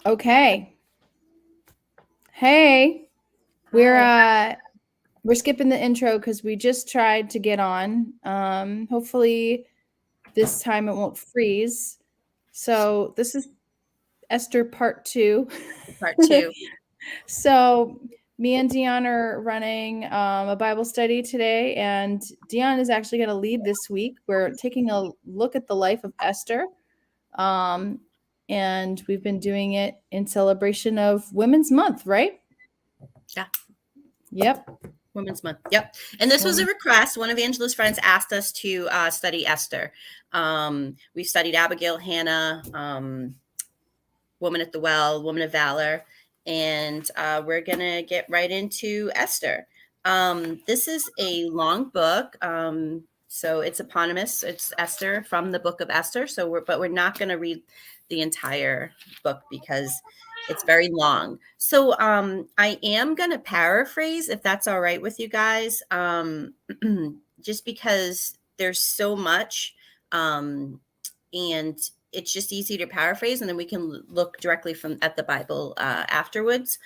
Okay. Hey, we're skipping the intro because we just tried to get on. Hopefully this time it won't freeze. So this is Esther part 2. Part two. So me and Dion are running a Bible study today, and Dion is actually going to lead this week. We're taking a look at the life of Esther. Um, and we've been doing it in celebration of Women's Month, right? Yeah. Yep. Women's Month. Yep. And this was a request. One of Angela's friends asked us to study Esther. We've studied Abigail, Hannah, Woman at the Well, Woman of Valor, and we're going to get right into Esther. This is a long book. So it's eponymous. It's Esther from the book of Esther. But we're not going to read the entire book because it's very long. So I am going to paraphrase if that's all right with you guys, just because there's so much, and it's just easy to paraphrase, and then we can look directly at the Bible afterwards.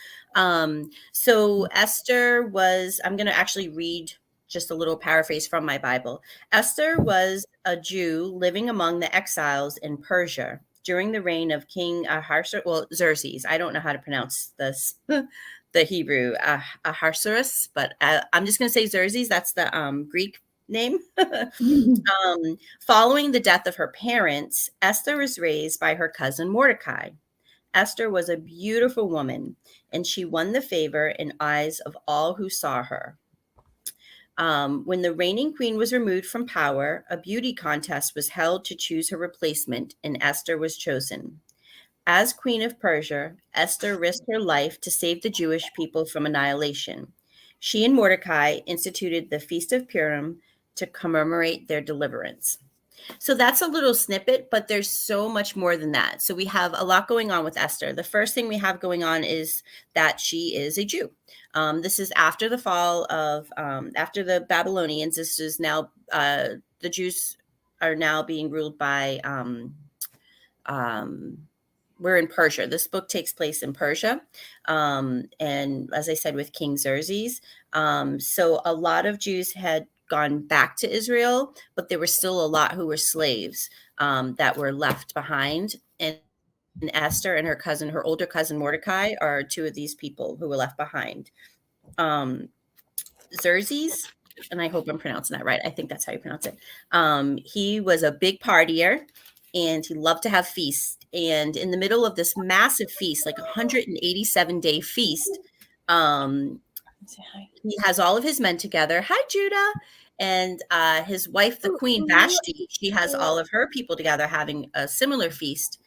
So Esther was, I'm going to actually read just a little paraphrase from my Bible. Esther was a Jew living among the exiles in Persia during the reign of King Xerxes. I don't know how to pronounce this, the Hebrew Ahasuerus, but I'm just going to say Xerxes. That's the Greek name. Following the death of her parents, Esther was raised by her cousin Mordecai. Esther was a beautiful woman, and she won the favor and eyes of all who saw her. When the reigning queen was removed from power, a beauty contest was held to choose her replacement, and Esther was chosen. As queen of Persia, Esther risked her life to save the Jewish people from annihilation. She and Mordecai instituted the Feast of Purim to commemorate their deliverance. So that's a little snippet, but there's so much more than that. So we have a lot going on with Esther. The first thing we have going on is that she is a Jew. This is after the fall of, after the Babylonians. This is now, the Jews are now being ruled by, we're in Persia. This book takes place in Persia. And as I said, with King Xerxes. So a lot of Jews had gone back to Israel, but there were still a lot who were slaves that were left behind. And Esther and her older cousin Mordecai, are two of these people who were left behind. Xerxes, and I hope I'm pronouncing that right. I think that's how you pronounce it. He was a big partier, and he loved to have feasts. And in the middle of this massive feast, like 187-day feast, he has all of his men together. Hi, Judah. And his wife, the queen Vashti, she has all of her people together having a similar feast.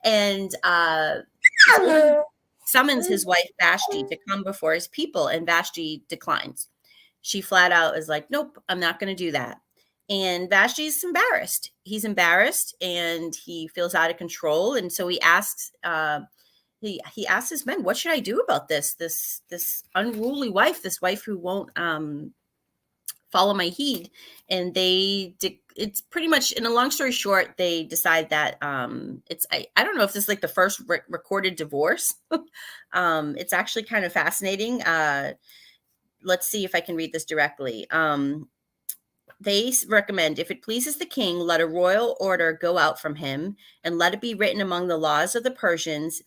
And he summons his wife Vashti to come before his people, and Vashti declines. She flat out is like, nope, I'm not going to do that. And Vashti's embarrassed. He's embarrassed, and he feels out of control. And so he asks, he asks his men, what should I do about this unruly wife, this wife who won't follow my heed? And it's pretty much, in a long story short, they decide that I don't know if this is like the first recorded divorce. It's actually kind of fascinating. Let's see if I can read this directly. They recommend, if it pleases the king, let a royal order go out from him, and let it be written among the laws of the Persians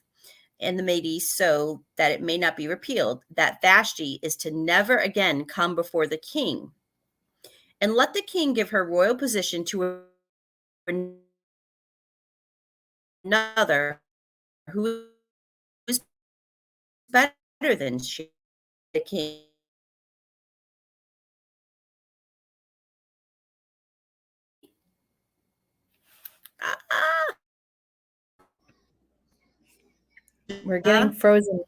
and the Medes, so that it may not be repealed, that Vashti is to never again come before the king. And let the king give her royal position to another who is better than she, the king. We're getting frozen.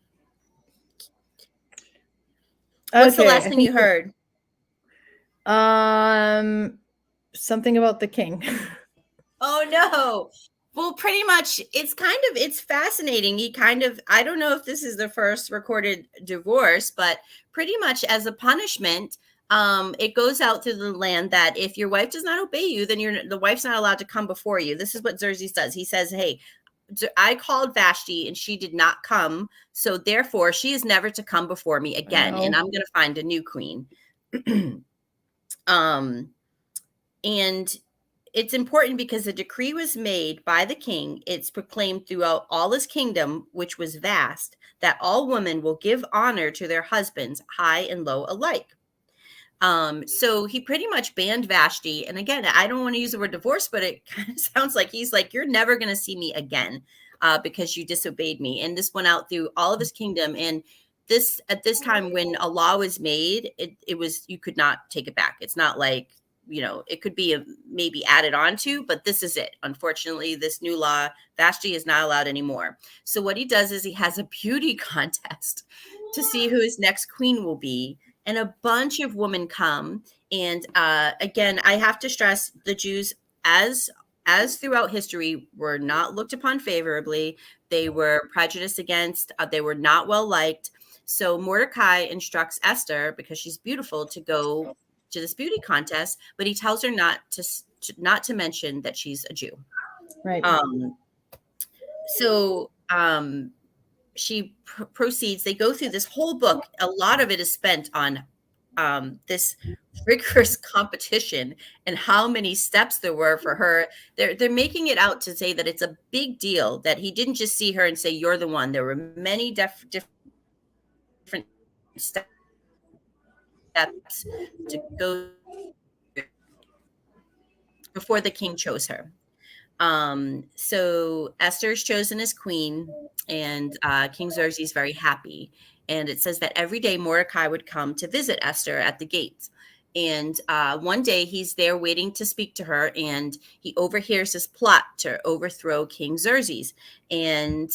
What's the last thing you heard? Something about the king. Oh no. Well, pretty much it's fascinating. I don't know if this is the first recorded divorce, but pretty much as a punishment, it goes out through the land that if your wife does not obey you, then the wife's not allowed to come before you. This is what Xerxes does. He says, hey, I called Vashti and she did not come. So therefore she is never to come before me again. And I'm going to find a new queen. um, and it's important because the decree was made by the king. It's proclaimed throughout all his kingdom, which was vast, that all women will give honor to their husbands, high and low alike. So he pretty much banned Vashti. And again, I don't want to use the word divorce, but it kind of sounds like he's like, you're never going to see me again because you disobeyed me. And this went out through all of his kingdom. And this, at this time when a law was made, it was, you could not take it back. It's not like, you know, it could be maybe added on to, but this is it. Unfortunately, this new law, Vashti is not allowed anymore. So what he does is he has a beauty contest to see who his next queen will be. And a bunch of women come. And again, I have to stress the Jews, as throughout history, were not looked upon favorably. They were prejudiced against. They were not well liked. So Mordecai instructs Esther, because she's beautiful, to go to this beauty contest, but he tells her not to mention that she's a Jew. Right. She proceeds. They go through this whole book. A lot of it is spent on this rigorous competition and how many steps there were for her. They're making it out to say that it's a big deal, that he didn't just see her and say, you're the one. There were many different steps to go before the king chose her. So Esther's chosen as queen, and King Xerxes is very happy. And it says that every day Mordecai would come to visit Esther at the gates. And one day he's there waiting to speak to her, and he overhears this plot to overthrow King Xerxes. And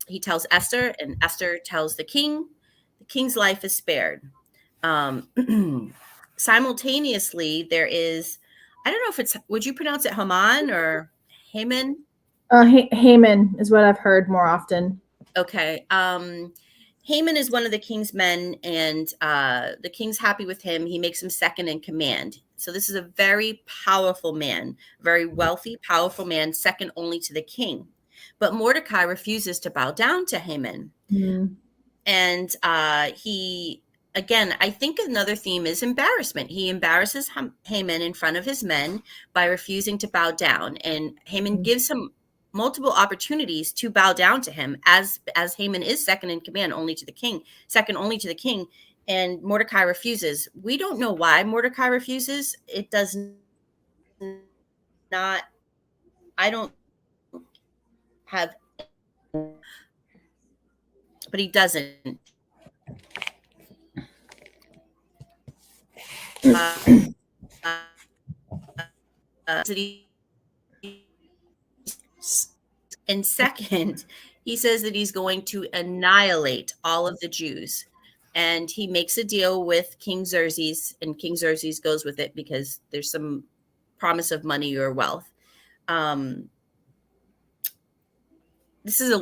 he tells Esther, and Esther tells the king. The king's life is spared. Simultaneously, there is, I don't know if it's, would you pronounce it Haman or Haman? Haman is what I've heard more often. Okay. Haman is one of the king's men, and the king's happy with him. He makes him second in command. So this is a very powerful man, very wealthy, powerful man, second only to the king. But Mordecai refuses to bow down to Haman. And he, again, I think another theme is embarrassment. He embarrasses Haman in front of his men by refusing to bow down. And Haman gives him multiple opportunities to bow down to him, as Haman is second in command only to the king, second only to the king. And Mordecai refuses. We don't know why Mordecai refuses. It does not, I don't have, but he doesn't. And second, he says that he's going to annihilate all of the Jews. And he makes a deal with King Xerxes, and King Xerxes goes with it because there's some promise of money or wealth. This is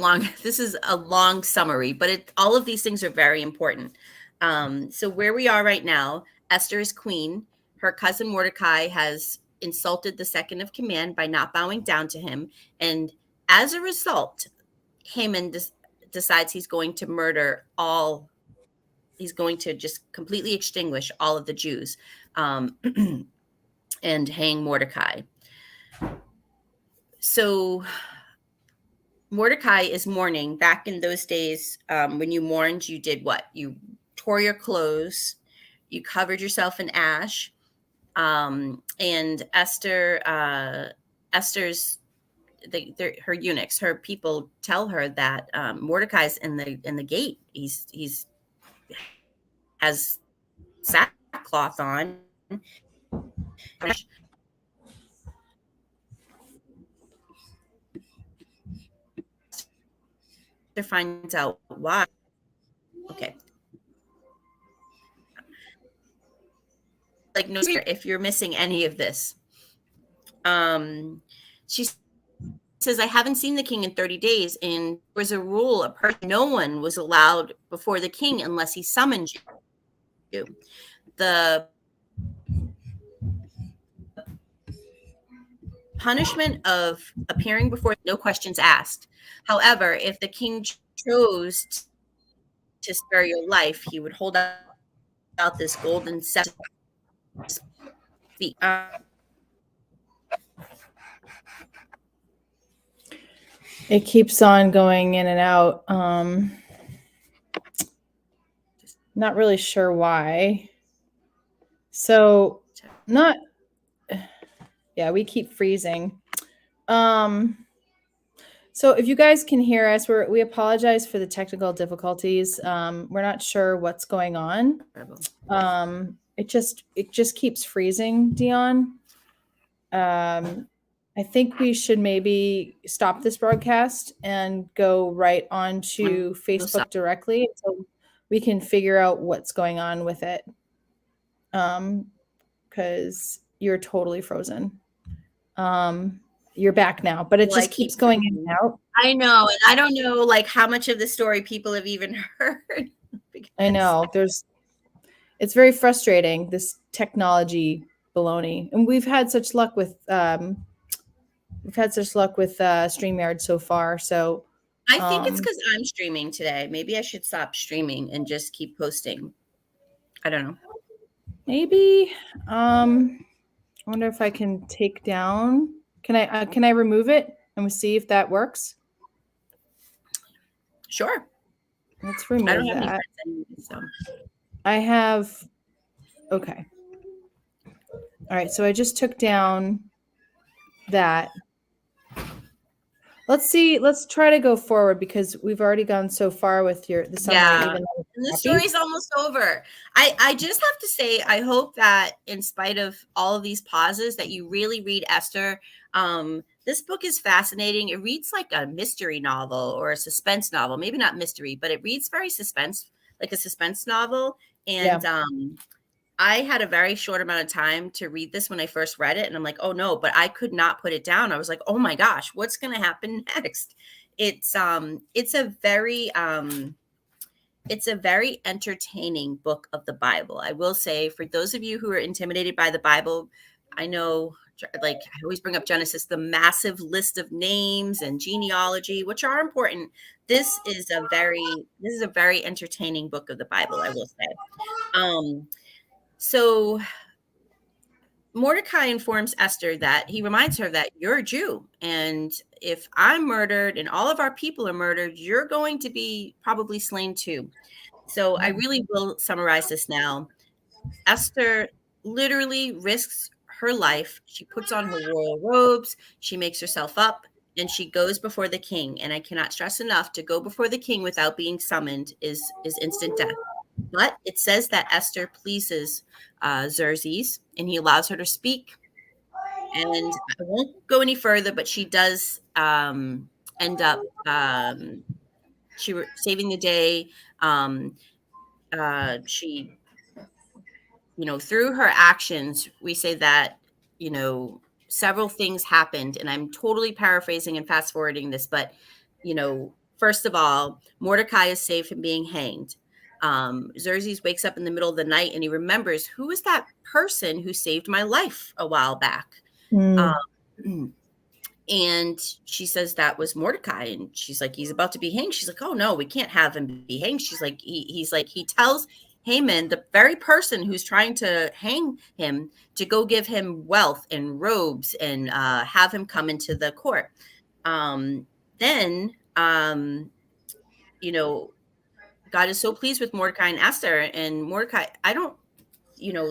a long summary, but all of these things are very important. So where we are right now, Esther is queen. Her cousin Mordecai has insulted the second of command by not bowing down to him. And as a result, Haman decides he's going to murder all. He's going to just completely extinguish all of the Jews and hang Mordecai. So Mordecai is mourning. Back in those days, when you mourned, you did what? You tore your clothes, you covered yourself in ash, and Esther's her eunuchs, her people tell her that Mordecai's in the gate. He's has sackcloth on. Esther finds out why. Okay. Like, no, if you're missing any of this. She says, I haven't seen the king in 30 days. And there was a rule, no one was allowed before the king unless he summoned you. The punishment of appearing before no questions asked. However, if the king chose to spare your life, he would hold out this golden scepter to speak. It keeps on going in and out. Not really sure why. So not yeah, we keep freezing. So if you guys can hear us, we apologize for the technical difficulties. We're not sure what's going on. It just keeps freezing, Dion. I think we should maybe stop this broadcast and go right on to Facebook directly so we can figure out what's going on with it. Because you're totally frozen. You're back now, but it just keeps going in and out. I know, and I don't know like how much of the story people have even heard. I know it's very frustrating, this technology baloney, and we've had such luck with StreamYard so far. So I think it's because I'm streaming today. Maybe I should stop streaming and just keep posting. I don't know. Maybe. I wonder if I can take down. Can I remove it and we'll see if that works? Sure. Let's remove I don't have that. any friends anyway, so. I have. Okay. All right. So I just took down that. Let's see. Let's try to go forward because we've already gone so far with the summary. Yeah, and the story's almost over. I just have to say, I hope that in spite of all of these pauses, that you really read Esther. This book is fascinating. It reads like a mystery novel or a suspense novel. Maybe not mystery, but it reads very suspense, like a suspense novel. And I had a very short amount of time to read this when I first read it. And I'm like, oh no, but I could not put it down. I was like, oh my gosh, what's going to happen next? It's a very entertaining book of the Bible. I will say, for those of you who are intimidated by the Bible, I know, like I always bring up Genesis, the massive list of names and genealogy, which are important. This is a very entertaining book of the Bible, I will say. So Mordecai informs Esther that he reminds her that you're a Jew. And if I'm murdered and all of our people are murdered, you're going to be probably slain too. So I really will summarize this now. Esther literally risks her life. She puts on her royal robes. She makes herself up and she goes before the king. And I cannot stress enough, to go before the king without being summoned is instant death. But it says that Esther pleases Xerxes and he allows her to speak. And I won't go any further, but she does end up saving the day. She, through her actions, we say that, several things happened. And I'm totally paraphrasing and fast forwarding this, but, first of all, Mordecai is saved from being hanged. Xerxes wakes up in the middle of the night and he remembers, who is that person who saved my life a while back? And she says that was Mordecai. And she's like, he's about to be hanged. She's like, oh no, we can't have him be hanged. She's like, he tells Haman, the very person who's trying to hang him, to go give him wealth and robes and have him come into the court. God is so pleased with Mordecai and Esther, and Mordecai,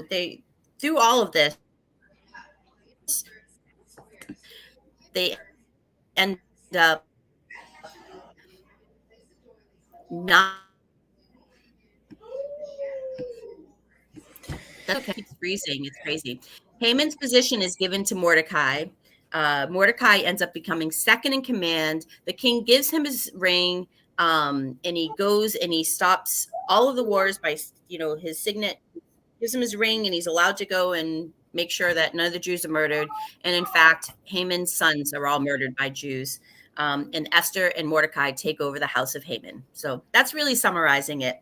they, through all of this, they end up not. Okay, keeps freezing. It's crazy. Haman's position is given to Mordecai. Mordecai ends up becoming second in command. The king gives him his ring, and he goes and he stops all of the wars by, his signet, gives him his ring, and he's allowed to go and make sure that none of the Jews are murdered. And in fact, Haman's sons are all murdered by Jews. And Esther and Mordecai take over the house of Haman. So that's really summarizing it.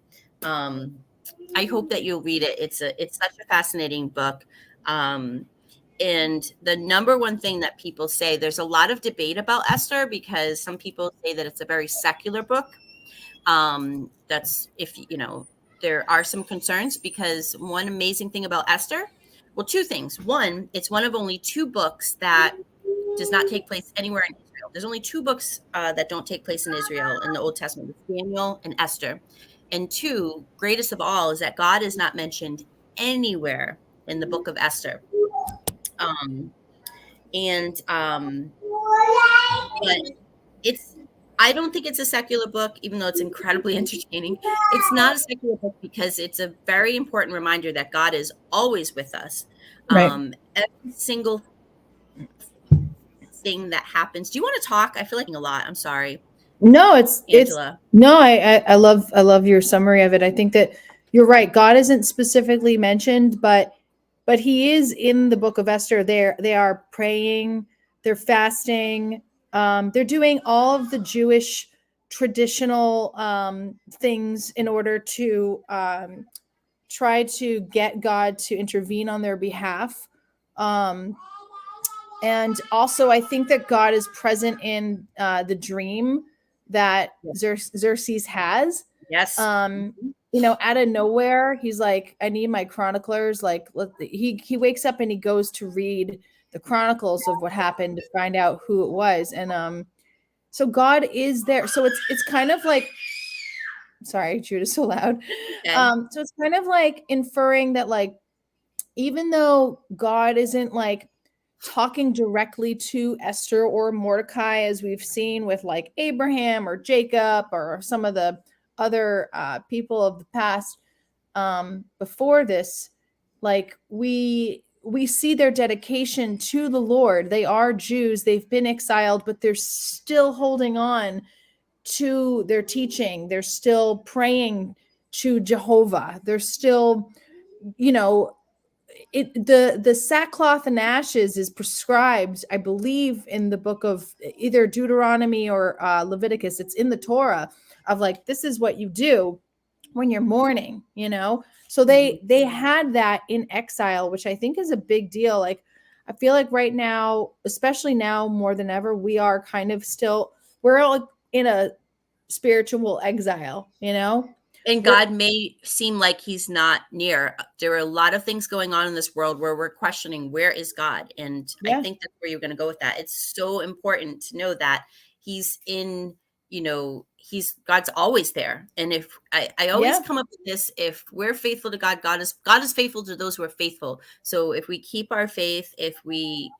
I hope that you'll read it. It's such a fascinating book. And the number one thing that people say, there's a lot of debate about Esther because some people say that it's a very secular book. That's if you know, there are some concerns because one amazing thing about Esther, well, two things. One, it's one of only two books that does not take place anywhere in Israel. There's only two books that don't take place in Israel in the Old Testament: it's Daniel and Esther. And two, greatest of all, is that God is not mentioned anywhere in the book of Esther. Um, and but it's I don't think it's a secular book, even though it's incredibly entertaining. It's not a secular book because it's a very important reminder that God is always with us. Right. Every single thing that happens. Do you want to talk? I feel like a lot. I'm sorry, No, it's Angela. no, I love your summary of it. I think that you're right. God isn't specifically mentioned, but he is in the book of Esther. They are praying, they're fasting, they're doing all of the Jewish traditional things in order to try to get God to intervene on their behalf. Um, and also, I think that God is present in the dream that Xerxes has. Yes. Um, out of nowhere, he's like, "I need my chroniclers." Like, he wakes up and he goes to read the chronicles of what happened to find out who it was, and so God is there. So it's kind of like, sorry, Judah's so loud. Okay. So it's kind of like inferring that, like, even though God isn't like talking directly to Esther or Mordecai, as we've seen with like Abraham or Jacob or some of the other people of the past before this, like we see their dedication to the Lord. They are Jews, they've been exiled, but they're still holding on to their teaching. They're still praying to Jehovah. They're still, you know, the sackcloth and ashes is prescribed, I believe, in the book of either Deuteronomy or Leviticus. It's in the Torah of like, this is what you do when you're mourning, so Mhm. they had that in exile, which I think is a big deal. Like, I feel like right now, especially now more than ever, we are kind of still, we're all in a spiritual exile. And We're, God may seem like he's not near. There are a lot of things going on in this world where we're questioning, where is God? And I yeah, think that's where you're going to go with that. It's so important to know that he's in, he's God's always there. And if I always yeah. come up with this, if we're faithful to God, God is faithful to those who are faithful. So if we keep our faith, if we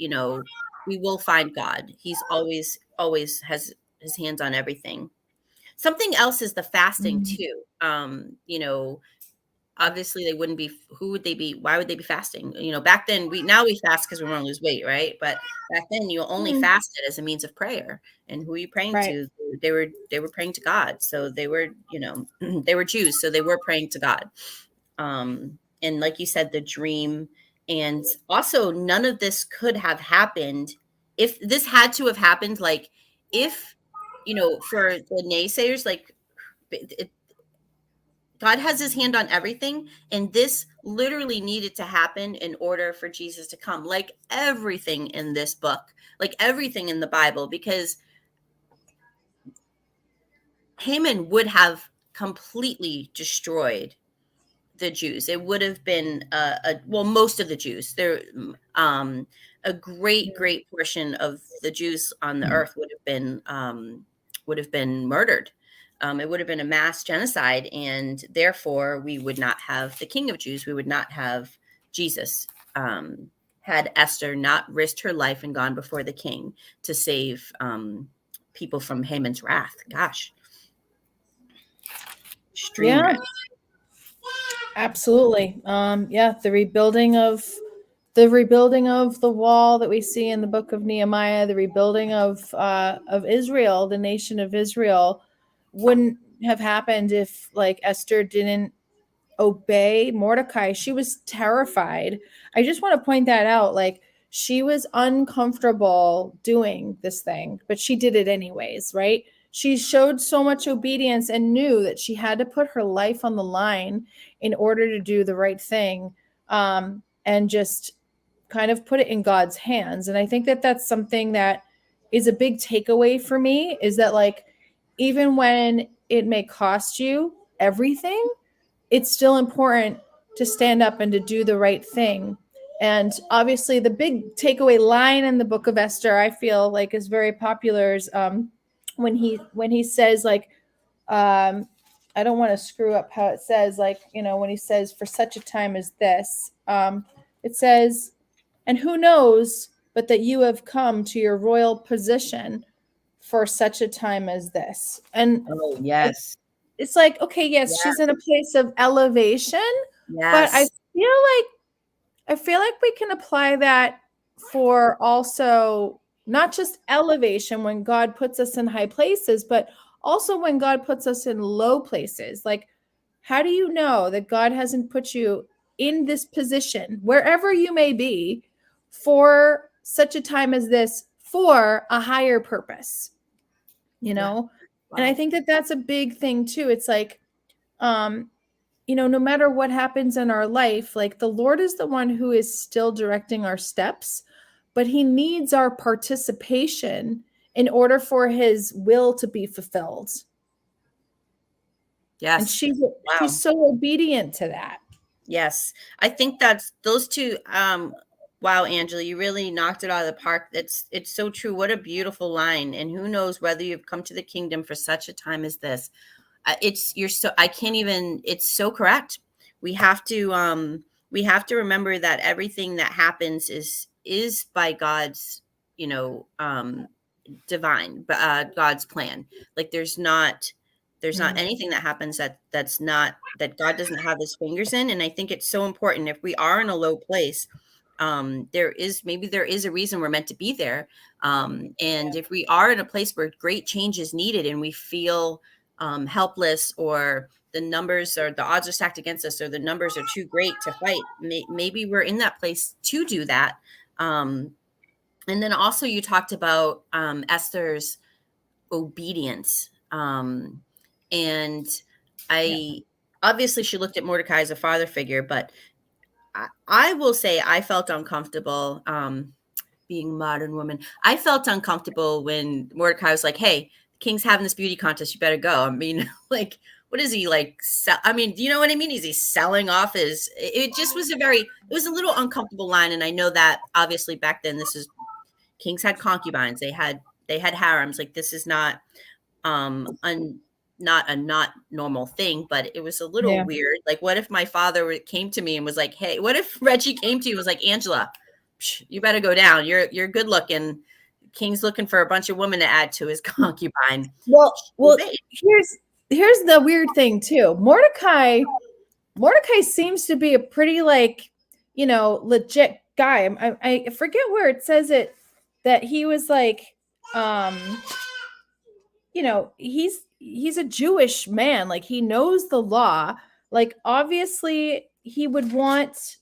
will find God. He's always has his hands on everything. Something else is the fasting Mm. too. Obviously they wouldn't be, who would they be? Why would they be fasting? Back then now we fast because we want to lose weight, right? But back then you only Mm. fasted as a means of prayer. And who are you praying Right. to? They were praying to God. So they were, they were Jews, so they were praying to God. And like you said, the dream, and also none of this could have happened if this had to have happened, like if for the naysayers, like it, God has his hand on everything, and this literally needed to happen in order for Jesus to come, like everything in this book, like everything in the Bible, because Haman would have completely destroyed the Jews. It would have been well, most of the Jews. A great portion of the Jews on the earth would have been murdered. It would have been a mass genocide, and therefore we would not have the King of Jews. We would not have Jesus. Had Esther not risked her life and gone before the king to save people from Haman's wrath. Gosh, extreme Yeah, wrath. absolutely. Yeah, the rebuilding of the wall that we see in the book of Nehemiah, the rebuilding of Israel, the nation of Israel, wouldn't have happened if like Esther didn't obey Mordecai. She was terrified. I just want to point that out. Like, she was uncomfortable doing this thing, but she did it anyways, right? She showed so much obedience and knew that she had to put her life on the line in order to do the right thing. And just kind of put it in God's hands. And I think that that's something that is a big takeaway for me, is that like, even when it may cost you everything, it's still important to stand up and to do the right thing. And obviously the big takeaway line in the book of Esther, I feel like is very popular, is when he says like, I don't want to screw up how it says, like, when he says, for such a time as this, it says, and who knows but that you have come to your royal position for such a time as this. And Oh, yes. it's like, okay, yes, Yeah. she's in a place of elevation, but Yes. I feel like we can apply that for also not just elevation when God puts us in high places, but also when God puts us in low places. Like, how do you know that God hasn't put you in this position, wherever you may be, for such a time as this, for a higher purpose? Yeah. And I Wow. think that that's a big thing too. It's like, um, no matter what happens in our life, like, the Lord is the one who is still directing our steps, but he needs our participation in order for his will to be fulfilled. And Yes. she's Wow. so obedient to that. Yes. I think that's those two. Wow, Angela, you really knocked it out of the park. It's so true. What a beautiful line. And who knows whether you've come to the kingdom for such a time as this. You're so, I can't even, it's so correct. We have to remember that everything that happens is by God's, divine, God's plan. Like, there's not anything that happens that God doesn't have his fingers in. And I think it's so important, if we are in a low place, there is a reason we're meant to be there. And if we are in a place where great change is needed and we feel helpless, or the odds are stacked against us, or the numbers are too great to fight, maybe we're in that place to do that. And then also, you talked about Esther's obedience. And Yeah. I obviously, she looked at Mordecai as a father figure, but I will say I felt uncomfortable, being a modern woman. I felt uncomfortable when Mordecai was like, "Hey, the king's having this beauty contest. You better go." I mean, like, what is he like? I mean, do you know what I mean? Is he selling off his? It just was it was a little uncomfortable line. And I know that obviously back then, kings had concubines. They had harems. Like, this is not not a not normal thing, but it was a little Yeah. weird. Like, what if my father came to me and was like, "Hey," what if Reggie came to you and was like, "Angela, you better go down. You're good looking. King's looking for a bunch of women to add to his concubine." Well, Obey. here's the weird thing too. Mordecai seems to be a pretty, like, legit guy. I forget where it says it, that he was like, um, he's a Jewish man. Like, he knows the law. Like, obviously he would want,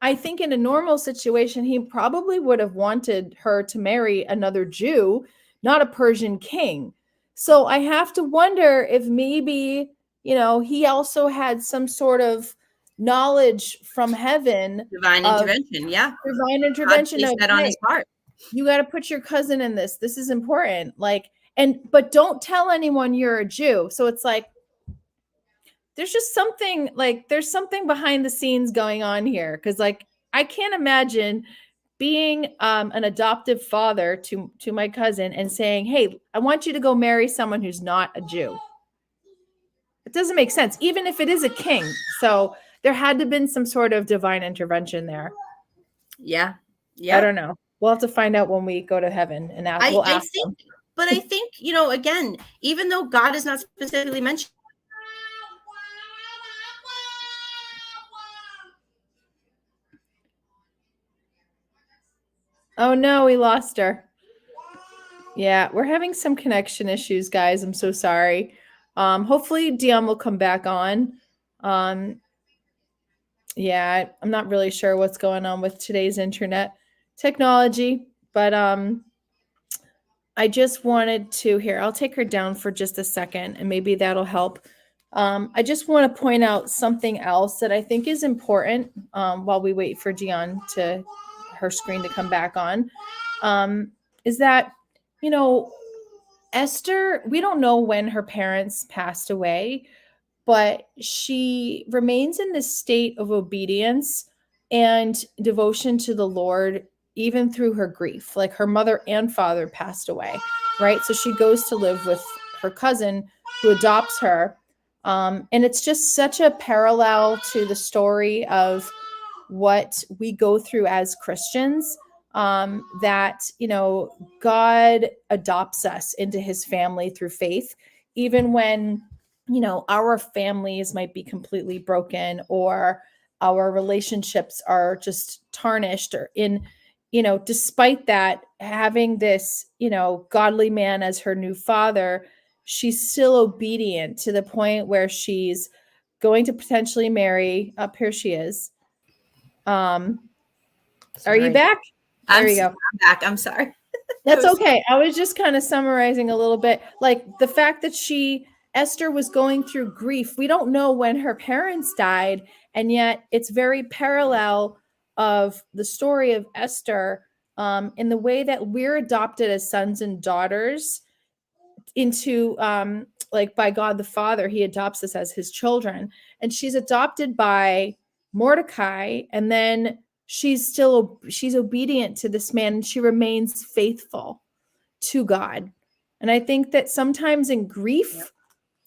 I think in a normal situation, he probably would have wanted her to marry another Jew, not a Persian king. So I have to wonder if maybe, he also had some sort of knowledge from heaven Divine of intervention. Yeah. divine God intervention placed of, that on hey, his heart. you got to put your cousin in this. This is important. Like, but don't tell anyone you're a Jew. So it's like, there's something behind the scenes going on here. Cause like, I can't imagine being an adoptive father to my cousin and saying, "Hey, I want you to go marry someone who's not a Jew." It doesn't make sense, even if it is a king. So there had to have been some sort of divine intervention there. Yeah. I Yep. don't know. We'll have to find out when we go to heaven, and I, we'll I ask think, them. but I think, again, even though God is not specifically mentioned, Oh no, we lost her. Yeah, we're having some connection issues, guys. I'm so sorry. Hopefully Dion will come back on. Um, yeah, I'm not really sure what's going on with today's internet technology, but I just wanted to, here, I'll take her down for just a second and maybe that'll help. I just want to point out something else that I think is important while we wait for Dion to her screen to come back on, is that, you know, Esther, we don't know when her parents passed away, but she remains in this state of obedience and devotion to the Lord, even through her grief. Like her mother and father passed away, right? So she goes to live with her cousin who adopts her. And it's just such a parallel to the story of what we go through as Christians, that, you know, God adopts us into his family through faith, even when, you know, our families might be completely broken or our relationships are just tarnished or in, you know, despite that, having this, you know, godly man as her new father, she's still obedient to the point where she's going to potentially marry. Up here she is. Are you Sorry. back? There you go. I'm back. I'm sorry. That's okay. I was just kind of summarizing a little bit, like the fact that Esther was going through grief. We don't know when her parents died, and yet it's very parallel of the story of Esther, in the way that we're adopted as sons and daughters into, like by God the Father, he adopts us as his children. And she's adopted by Mordecai, and then she's obedient to this man, and she remains faithful to God. And I think that sometimes in grief,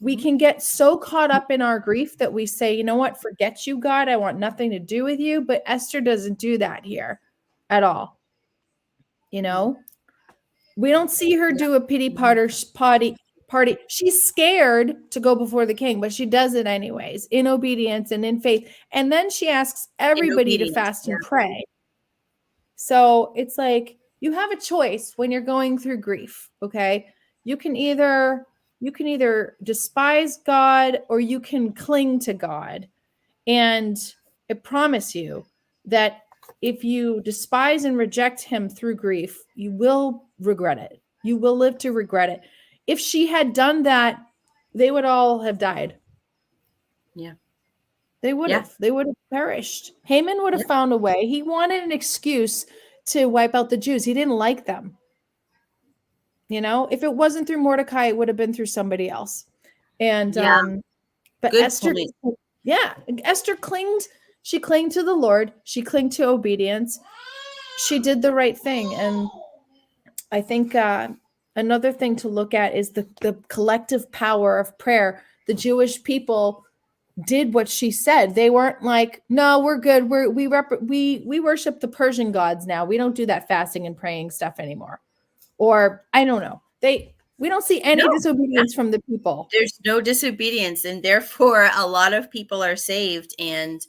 we can get so caught up in our grief that we say, you know what, forget you, God, I want nothing to do with you. But Esther doesn't do that here at all. You know, we don't see her do a pity party. She's scared to go before the king, but she does it anyways, in obedience and in faith. And then she asks In everybody to obedience. fast and pray. So it's like you have a choice when you're going through grief, okay? You can either despise God or you can cling to God. And I promise you that if you despise and reject him through grief, you will regret it. You will live to regret it. If she had done that, they would all have died. Yeah. They would Yeah. have. They would have perished. Haman would have found a way. He wanted an excuse to wipe out the Jews. He didn't like them. You know, if it wasn't through Mordecai, it would have been through somebody else. And Yeah. but Good Esther, point. yeah, Esther clinged. She clung to the Lord. She clung to obedience. She did the right thing. And I think another thing to look at is the collective power of prayer. The Jewish people did what she said. They weren't like, no, we're good. We worship the Persian gods now. We don't do that fasting and praying stuff anymore. Or I don't know. We don't see any No. disobedience from the people. There's no disobedience, and therefore a lot of people are saved. And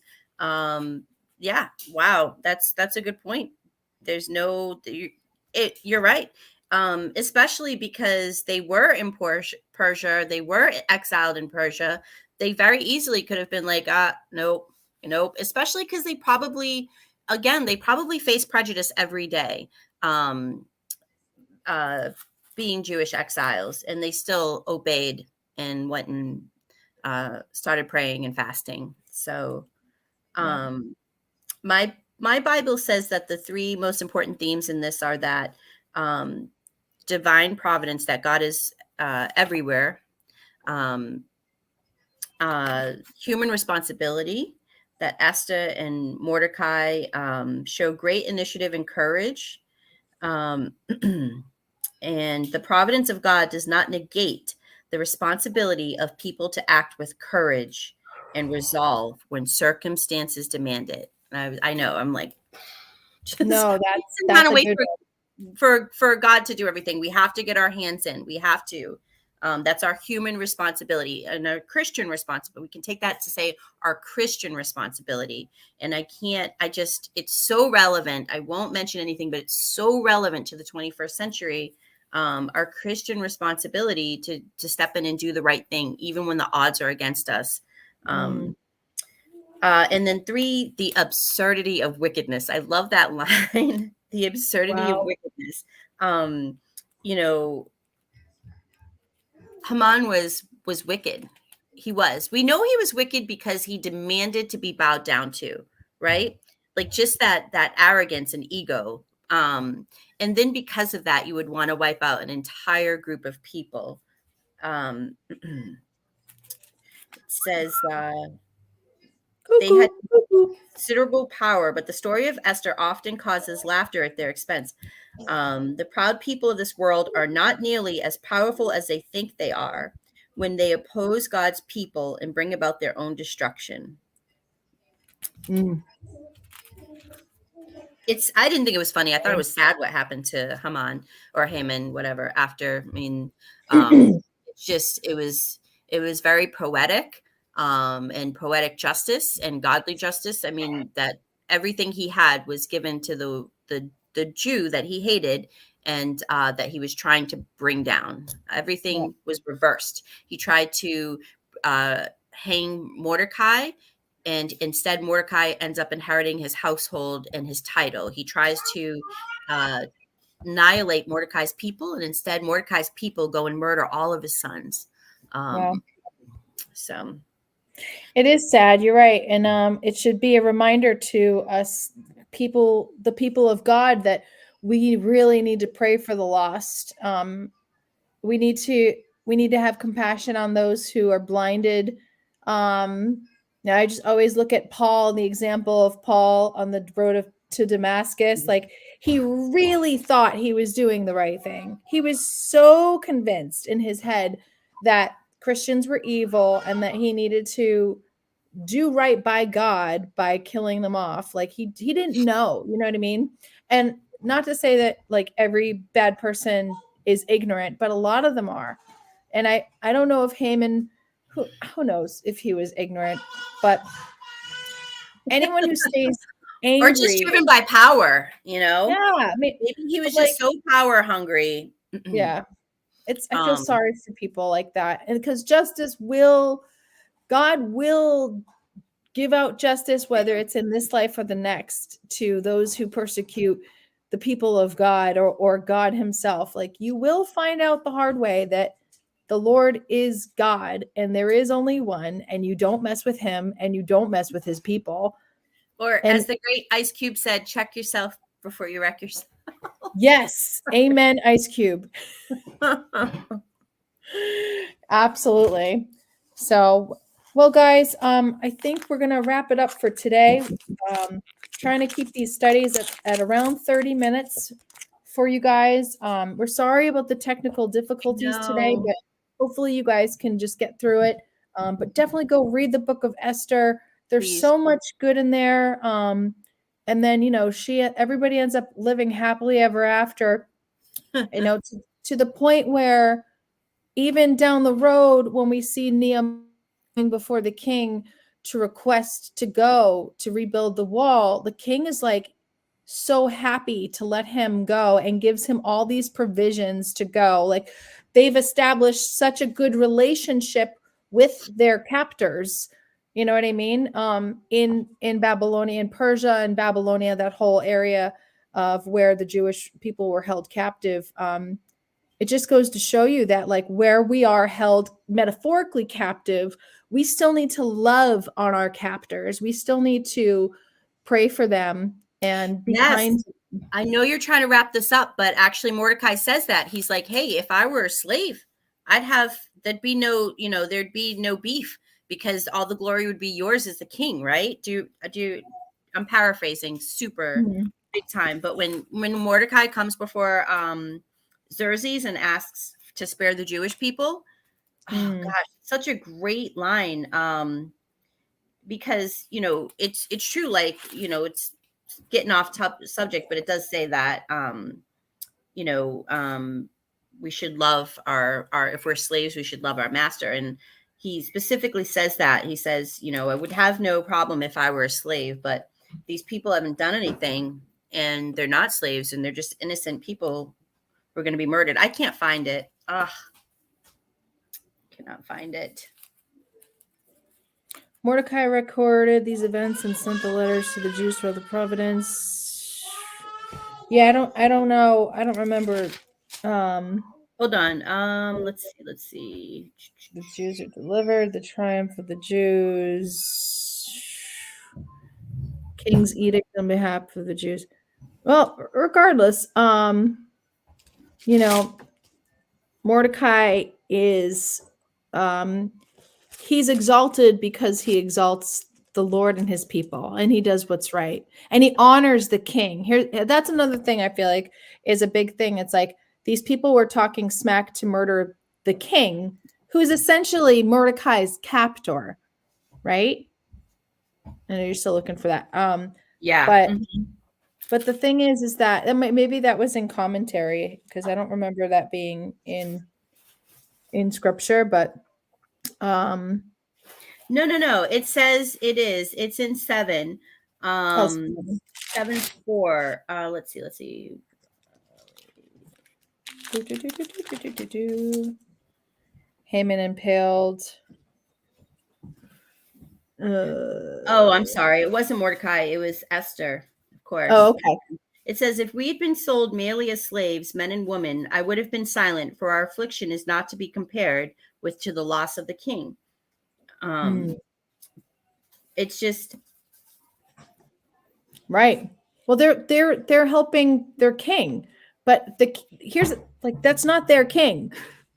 yeah, wow, that's a good point. There's no you're right. Especially because they were in Persia, they were exiled in Persia. They very easily could have been like, nope, nope. Especially because they probably face prejudice every day. Being Jewish exiles, and they still obeyed and went and started praying and fasting. So my Bible says that the three most important themes in this are that divine providence, that God is everywhere, human responsibility, that Esther and Mordecai show great initiative and courage, and the providence of God does not negate the responsibility of people to act with courage and resolve when circumstances demand it. I know, I'm like, just No, kind that's of a wait good for God to do everything. We have to get our hands in. We have to. That's our human responsibility and our Christian responsibility. We can take that to say our Christian responsibility. And it's so relevant. I won't mention anything, but it's so relevant to the 21st century. Our Christian responsibility to step in and do the right thing, even when the odds are against us. And then 3, the absurdity of wickedness. I love that line. The absurdity of wickedness. You know, Haman was wicked. He was. We know he was wicked because he demanded to be bowed down to, right? like just that arrogance and ego. And then because of that, you would want to wipe out an entire group of people. It says they Cuckoo, had cuckoo. considerable power, but the story of Esther often causes laughter at their expense. The proud people of this world are not nearly as powerful as they think they are when they oppose God's people and bring about their own destruction. Mm, I didn't think it was funny. I thought it okay. was sad what happened to Haman or Haman, whatever, after. I mean, it's just it was very poetic, and poetic justice and godly justice. I mean, that everything he had was given to the Jew that he hated, and that he was trying to bring down. Yeah. Everything was reversed. He tried to hang Mordecai, and instead Mordecai ends up inheriting his household and his title. He tries to uh, annihilate Mordecai's people, and instead Mordecai's people go and murder all of his sons. Wow. So It is sad. You're right. And it should be a reminder to us people, the people of God, that we really need to pray for the lost. We need to we need to have compassion on those who are blinded. Now I just always look at Paul and the example of Paul on the road to Damascus. Like, he really thought he was doing the right thing. He was so convinced in his head that Christians were evil and that he needed to do right by God by killing them off. Like, he didn't know, you know what I mean? And not to say that like every bad person is ignorant, but a lot of them are. And I don't know if Haman, who knows if he was ignorant, but anyone who stays or just angry, driven by power, you know? yeah, I mean, Maybe he but was like, just so power hungry. yeah, it's, I feel um, sorry for people like that. And because God will give out justice, whether it's in this life or the next, to those who persecute the people of God, or God himself. Like, you will find out the hard way that the Lord is God and there is only one, and you don't mess with him and you don't mess with his people. or And as the great Ice Cube said, check yourself before you wreck yourself. yes, amen, Ice Cube. Absolutely. So, well, guys, I think we're gonna wrap it up for today. Trying to keep these studies at around 30 minutes for you guys. We're sorry about the technical difficulties today, No, but hopefully you guys can just get through it. But definitely go read the book of Esther. There's please. so much good in there. And then, everybody ends up living happily ever after, to the point where even down the road, when we see Nehemiah before the king to request to go to rebuild the wall, the king is like so happy to let him go and gives him all these provisions to go. Like, they've established such a good relationship with their captors. You know what I mean? In Babylonia, in Persia and Babylonia, that whole area of where the Jewish people were held captive. It just goes to show you that, like, where we are held metaphorically captive, we still need to love on our captors. We still need to pray for them and be Yes. kind. I know you're trying to wrap this up, but actually Mordecai says that. He's like, "Hey, if I were a slave, there'd be no, there'd be no beef because all the glory would be yours as the king, right?" I'm paraphrasing super Mhm. big time, but when Mordecai comes before Xerxes and asks to spare the Jewish people, oh Mm. gosh, such a great line. Because it's true, like, it's getting off subject, but it does say that you know we should love our if we're slaves, we should love our master. And he specifically says that. He says, I would have no problem if I were a slave, but these people haven't done anything, and they're not slaves, and they're just innocent people who are going to be murdered. I can't find it. Cannot find it. Mordecai recorded these events and sent the letters to the Jews for the providence. Yeah, I don't know. I don't remember. Um, Hold on. Let's see. the Jews are delivered. The triumph of the Jews. King's edict on behalf of the Jews. Well, regardless, you know, Mordecai is he's exalted because he exalts the Lord and his people, and he does what's right, and he honors the king. Here, that's another thing I feel like is a big thing. It's like these people were talking smack to murder the king, who is essentially Mordecai's captor, right? I know you're still looking for that. Yeah. But but the thing is that maybe that was in commentary, because I don't remember that being in scripture, but um No. It says it is. It's in 7. oh, 7:4. Let's see. Haman impaled. Oh, I'm sorry. It wasn't Mordecai. It was Esther, of course. Oh, okay. It says, if we had been sold merely as slaves, men and women, I would have been silent, for our affliction is not to be compared with to the loss of the king. It's just right. Well, they're helping their king, but here's like that's not their king.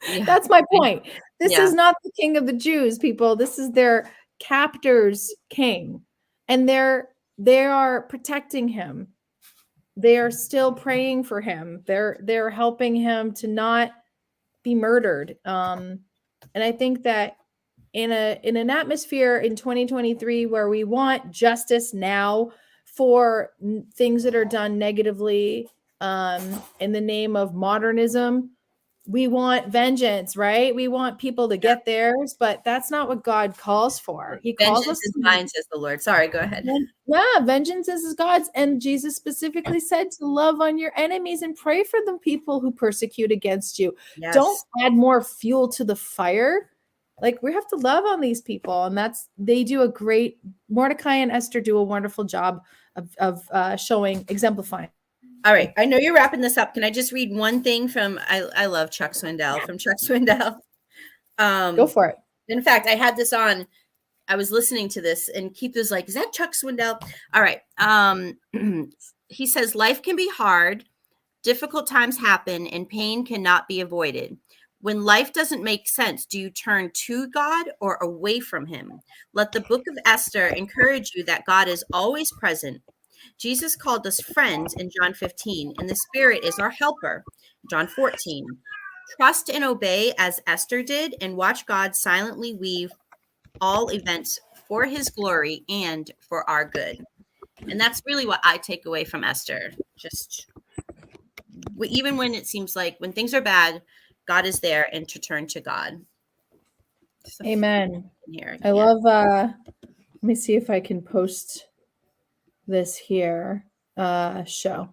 yeah. That's my point. This Yeah. is not the king of the Jews, people. This is their captor's king, and they are protecting him. They are still praying for him. They're helping him to not be murdered. And I think that in an atmosphere in 2023 where we want justice now for things that are done negatively in the name of modernism, we want vengeance, right? We want people to get theirs, but that's not what God calls for. He calls Vengeance us is to, mine, says the Lord. Sorry, go ahead. yeah, vengeance is God's. And Jesus specifically said to love on your enemies and pray for the people who persecute against you. Yes. Don't add more fuel to the fire. Like, we have to love on these people. And they do a great, Mordecai and Esther do a wonderful job of showing, exemplifying. All right. I know you're wrapping this up. Can I just read one thing from, I love Chuck Swindoll, from Chuck Swindoll. Go for it. In fact, I had this on, I was listening to this, and Keith was like, is that Chuck Swindoll? All right. He says, life can be hard, difficult times happen, and pain cannot be avoided. When life doesn't make sense, do you turn to God or away from him? Let the book of Esther encourage you that God is always present. Jesus called us friends in John 15, and the Spirit is our helper. John 14. Trust and obey as Esther did, and watch God silently weave all events for his glory and for our good. And that's really what I take away from Esther. Just even when it seems like when things are bad, God is there, and to turn to God. Amen. Here. I love, let me see if I can post this here show.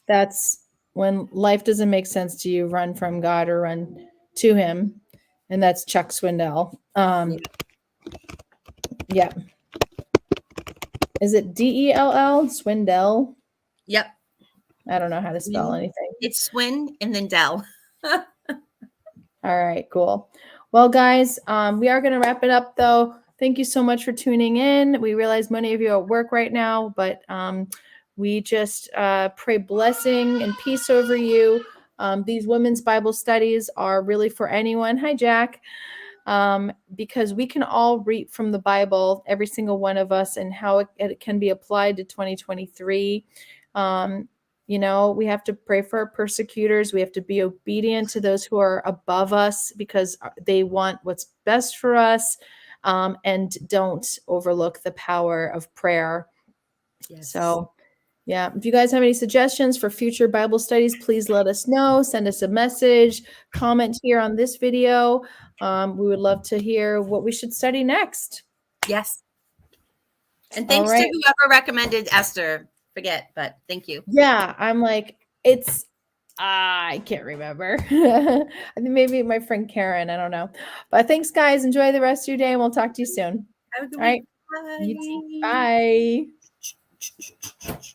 That's when life doesn't make sense to you, run from God or run to him. And that's Chuck Swindoll. Yeah. Is it Dell? Swindell? Yep. I don't know how to spell anything. It's Swin and then Dell. All right, cool. Well, guys, we are going to wrap it up, though. Thank you so much for tuning in. We realize many of you are at work right now, but we just pray blessing and peace over you. These women's Bible studies are really for anyone. Hi, Jack. Because we can all read from the Bible, every single one of us, and how it can be applied to 2023. We have to pray for our persecutors. We have to be obedient to those who are above us because they want what's best for us, and don't overlook the power of prayer. Yes. So, yeah, if you guys have any suggestions for future Bible studies, please let us know. Send us a message, comment here on this video. We would love to hear what we should study next. Yes. And thanks to whoever recommended Esther. Forget, but thank you. Yeah, I'm like, I can't remember. I think maybe my friend Karen, I don't know. But thanks, guys. Enjoy the rest of your day, and we'll talk to you soon. Have a good week. Bye. You too. Bye.